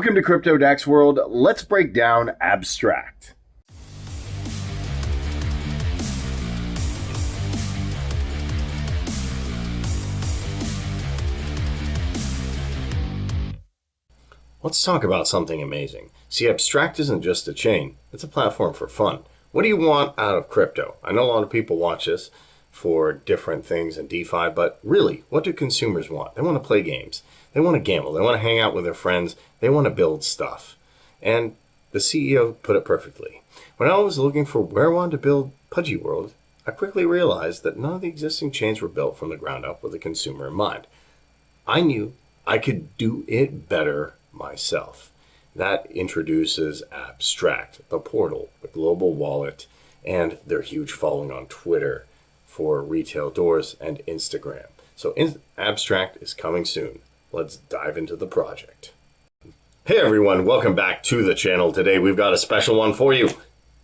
Welcome to Crypto Dax World. Let's break down abstract. Let's talk about something amazing. See, abstract isn't just a chain, it's a platform for fun. What do you want out of crypto? I know a lot of people watch this for different things in DeFi, but really, what do consumers want? They want to play games. They want to gamble. They want to hang out with their friends. They want to build stuff. And the CEO put it perfectly. When I was looking for where I wanted to build Pudgy World, I quickly realized that none of the existing chains were built from the ground up with the consumer in mind. I knew I could do it better myself. That introduces Abstract, the portal, the global wallet, and their huge following on Twitter for retail doors and Instagram. So Abstract is coming soon. Let's dive into the project. Hey everyone, welcome back to the channel. Today we've got a special one for you.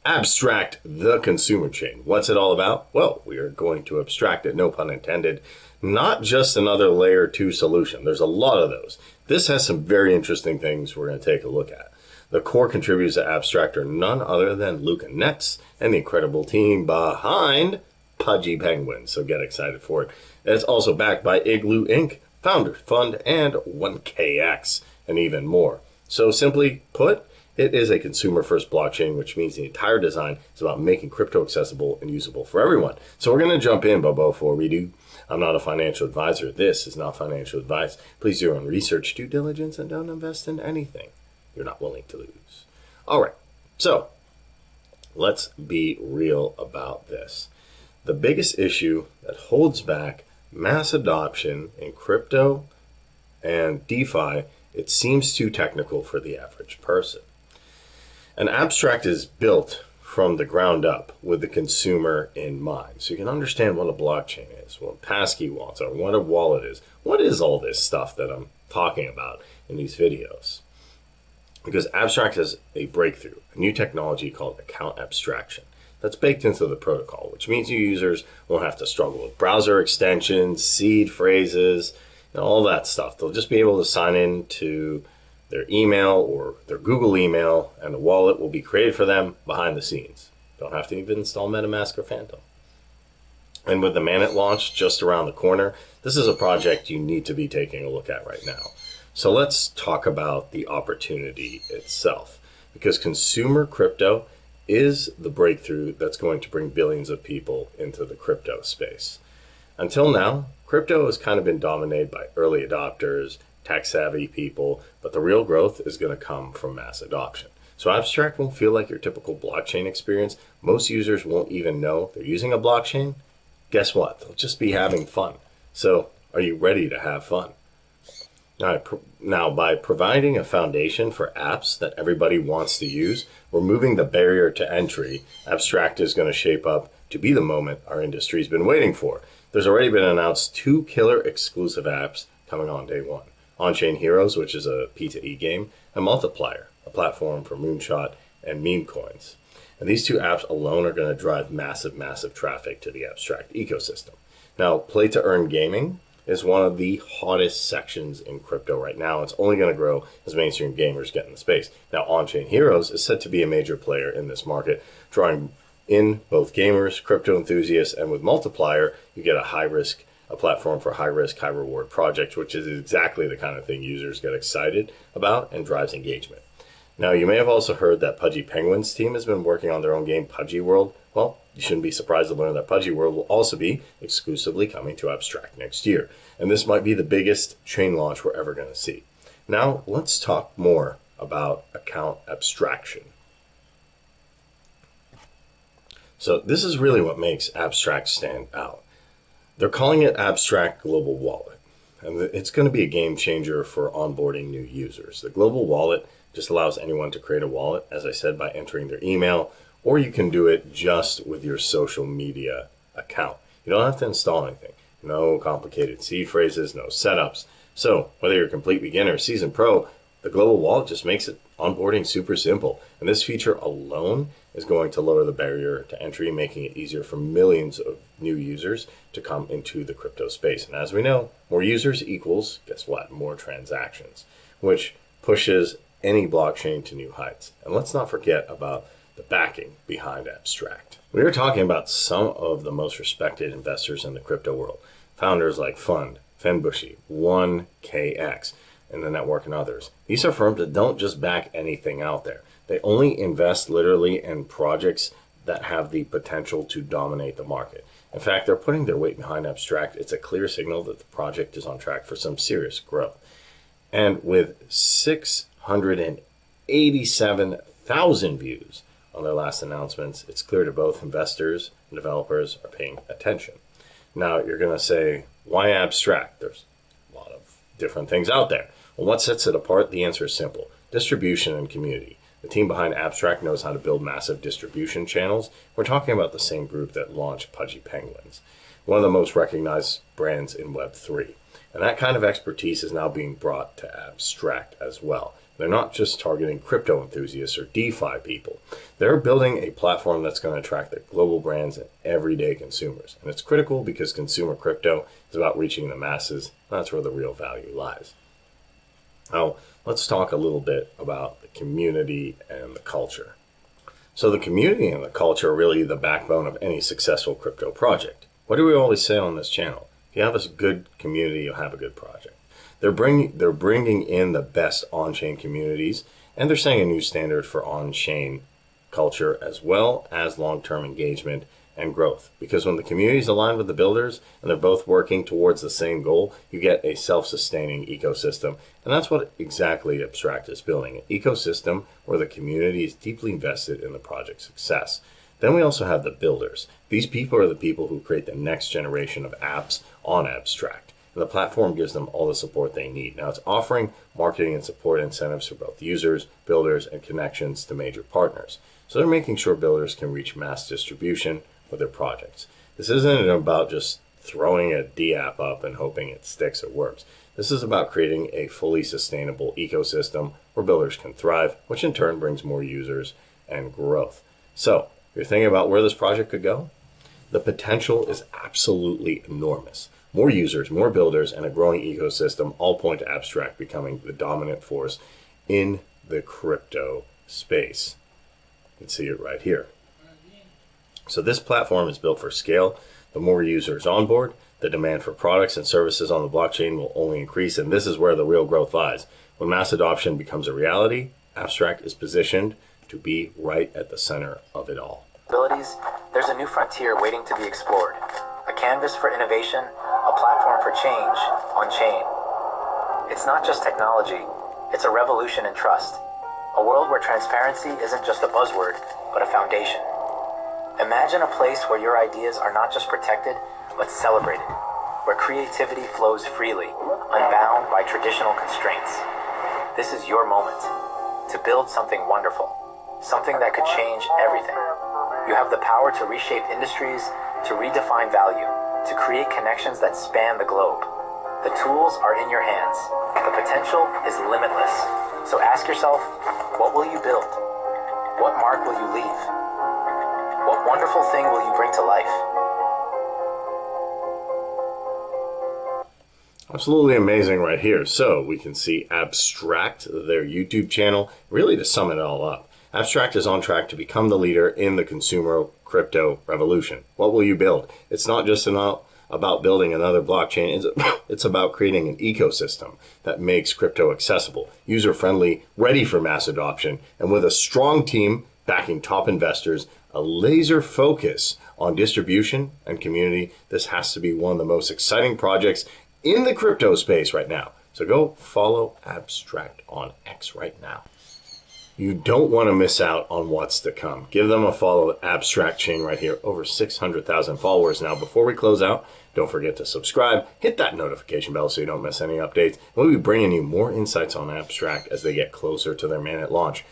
Abstract, the consumer chain. What's it all about? Well, we are going to abstract it, no pun intended. Not just another layer 2 solution. There's a lot of those. This has some very interesting things we're going to take a look at. The core contributors to Abstract are none other than Luca Nets and the incredible team behind Pudgy Penguins, so get excited for it. It's also backed by Igloo Inc., Founders Fund, and 1KX, and even more. So simply put, it is a consumer-first blockchain, which means the entire design is about making crypto accessible and usable for everyone. So we're going to jump in, but before we do, I'm not a financial advisor. This is not financial advice. Please do your own research, due diligence, and don't invest in anything you're not willing to lose. All right, so let's be real about this. The biggest issue that holds back mass adoption in crypto and DeFi, it seems too technical for the average person. An abstract is built from the ground up with the consumer in mind. So you can understand what a blockchain is, what passkey wallets are, what a wallet is. What is all this stuff that I'm talking about in these videos? Because Abstract has a breakthrough, a new technology called account abstraction. That's baked into the protocol, which means your users won't have to struggle with browser extensions, seed phrases, and all that stuff. They'll just be able to sign in to their email or their Google email, and a wallet will be created for them behind the scenes. Don't have to even install MetaMask or Phantom. And with the Manet launch just around the corner, this is a project you need to be taking a look at right now. So let's talk about the opportunity itself, because consumer crypto is the breakthrough that's going to bring billions of people into the crypto space. Until now, crypto has kind of been dominated by early adopters, tech-savvy people, but the real growth is going to come from mass adoption. So Abstract won't feel like your typical blockchain experience. Most users won't even know they're using a blockchain. Guess what? They'll just be having fun. So are you ready to have fun? Now, by providing a foundation for apps that everybody wants to use, we're moving the barrier to entry. Abstract is going to shape up to be the moment our industry's been waiting for. There's already been announced 2 killer exclusive apps coming on day 1. On-Chain Heroes, which is a P2E game, and Multiplier, a platform for moonshot and meme coins. And these 2 apps alone are going to drive massive traffic to the Abstract ecosystem. Now, play-to-earn gaming is one of the hottest sections in crypto right now. It's only going to grow as mainstream gamers get in the space. Now, On-Chain Heroes is set to be a major player in this market, drawing in both gamers, crypto enthusiasts, and with Multiplier, you get a platform for high-risk, high-reward projects, which is exactly the kind of thing users get excited about and drives engagement. Now, you may have also heard that Pudgy Penguins team has been working on their own game, Pudgy World. Well, you shouldn't be surprised to learn that Pudgy World will also be exclusively coming to Abstract next year. And this might be the biggest chain launch we're ever going to see. Now, let's talk more about account abstraction. So this is really what makes Abstract stand out. They're calling it Abstract Global Wallet. And it's going to be a game changer for onboarding new users. The Global Wallet just allows anyone to create a wallet, as I said, by entering their email, or you can do it just with your social media account. You don't have to install anything. No complicated seed phrases, no setups. So whether you're a complete beginner or seasoned pro, the Global Wallet just makes it onboarding super simple. And this feature alone is going to lower the barrier to entry, making it easier for millions of new users to come into the crypto space. And as we know, more users equals, guess what, more transactions, which pushes any blockchain to new heights. And let's not forget about the backing behind Abstract. We are talking about some of the most respected investors in the crypto world. Founders like Fund, Fenbushi, 1KX, and the network and others. These are firms that don't just back anything out there. They only invest literally in projects that have the potential to dominate the market. In fact, they're putting their weight behind Abstract. It's a clear signal that the project is on track for some serious growth. And with 687,000 views on their last announcements, it's clear to both investors and developers are paying attention. Now, you're going to say, why Abstract? There's a lot of different things out there. Well, what sets it apart? The answer is simple: distribution and community. The team behind Abstract knows how to build massive distribution channels. We're talking about the same group that launched Pudgy Penguins, one of the most recognized brands in Web3. And that kind of expertise is now being brought to Abstract as well. They're not just targeting crypto enthusiasts or DeFi people. They're building a platform that's going to attract the global brands and everyday consumers. And it's critical because consumer crypto is about reaching the masses. That's where the real value lies. Now, let's talk a little bit about the community and the culture. So the community and the culture are really the backbone of any successful crypto project. What do we always say on this channel? If you have a good community, you'll have a good project. They're bringing in the best on-chain communities, and they're setting a new standard for on-chain culture as well as long-term engagement and growth. Because when the community is aligned with the builders and they're both working towards the same goal, you get a self-sustaining ecosystem. And that's what exactly Abstract is building: an ecosystem where the community is deeply invested in the project's success. Then we also have the builders. These people are the people who create the next generation of apps on Abstract. And the platform gives them all the support they need. Now, it's offering marketing and support incentives for both users, builders, and connections to major partners. So they're making sure builders can reach mass distribution with their projects. This isn't about just throwing a D app up and hoping it sticks or works. This is about creating a fully sustainable ecosystem where builders can thrive, which in turn brings more users and growth. So, if you're thinking about where this project could go, the potential is absolutely enormous. More users, more builders, and a growing ecosystem all point to Abstract becoming the dominant force in the crypto space. You can see it right here. So this platform is built for scale. The more users on board, the demand for products and services on the blockchain will only increase, and this is where the real growth lies. When mass adoption becomes a reality, Abstract is positioned to be right at the center of it all. There's a new frontier waiting to be explored. A canvas for innovation, a platform for change on chain. It's not just technology, it's a revolution in trust. A world where transparency isn't just a buzzword, but a foundation. Imagine a place where your ideas are not just protected, but celebrated, where creativity flows freely, unbound by traditional constraints. This is your moment to build something wonderful, something that could change everything. You have the power to reshape industries, to redefine value, to create connections that span the globe. The tools are in your hands. The potential is limitless. So ask yourself, what will you build? What mark will you leave? What wonderful thing will you bring to life? Absolutely amazing right here. So we can see Abstract, their YouTube channel. Really, to sum it all up, Abstract is on track to become the leader in the consumer crypto revolution. What will you build? It's not just about building another blockchain. It's about creating an ecosystem that makes crypto accessible, user-friendly, ready for mass adoption, and with a strong team backing top investors, a laser focus on distribution and community. This has to be one of the most exciting projects in the crypto space right now. So go follow Abstract on X right now. You don't want to miss out on what's to come. Give them a follow at Abstract Chain right here. Over 600,000 followers now. Before we close out, don't forget to subscribe. Hit that notification bell so you don't miss any updates. We'll be bringing you more insights on Abstract as they get closer to their mainnet launch.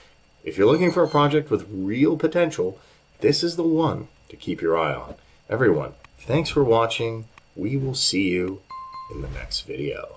If you're looking for a project with real potential, this is the one to keep your eye on. Everyone, thanks for watching. We will see you in the next video.